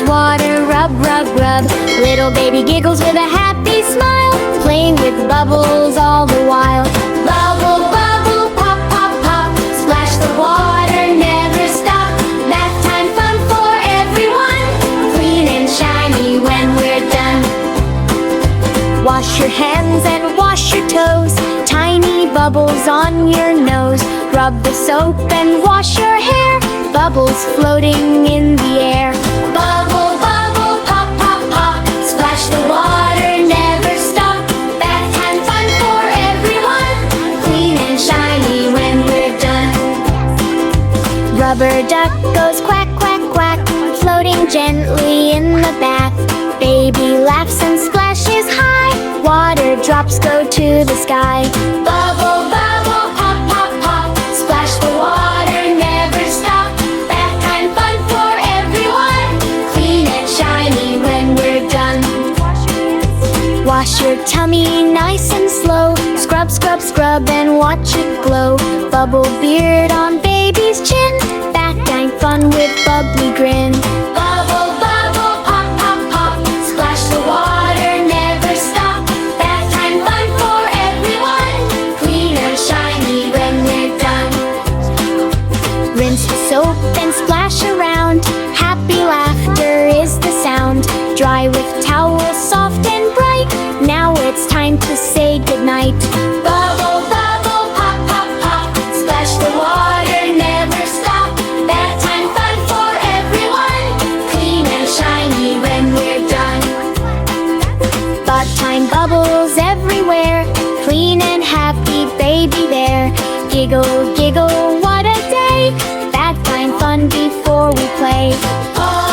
water, rub, rub, rub. Little baby giggles with a happy smile, playing with bubbles all the while. Bubble, bubble, pop, pop, pop. Splash the water, never stop. Bath time fun for everyone, clean and shiny when we're done. Wash your hands and wash your toes, tiny bubbles on your nose. Rub the soap and wash your hair, bubbles floating in the air. Bubble, bubble, pop, pop, pop. Splash the water, never stop. Bath time fun for everyone, clean and shiny when we're done. Rubber duck goes quack, quack, quack, floating gently in the bath. Baby laughs and splashes high, water drops go to the sky. Bubble, bubble, pop, pop, pop. Splash the water, never stop. Bath time fun for everyone, clean and shiny when we're done. Wash your tummy nice and slow, scrub, scrub, scrub and watch it glow. Bubble beard on baby's chin, bath time fun with bubbly grin. Bubble, bubble, pop, pop, pop. Splash the water, never stop. Bath time fun for everyone, clean and shiny when we're done. Rinse the soap and splash around, happy laughter is the sound. Dry with towels soft and bright, now it's time to say goodnight. Bubble, bubble, pop, pop, pop. Splash the water, never stop. Bath time fun for everyone, clean and shiny when we're done. Bath time bubbles everywhere, clean and happy baby there. Giggle, giggle, what a day. Bath time fun before we play. Oh,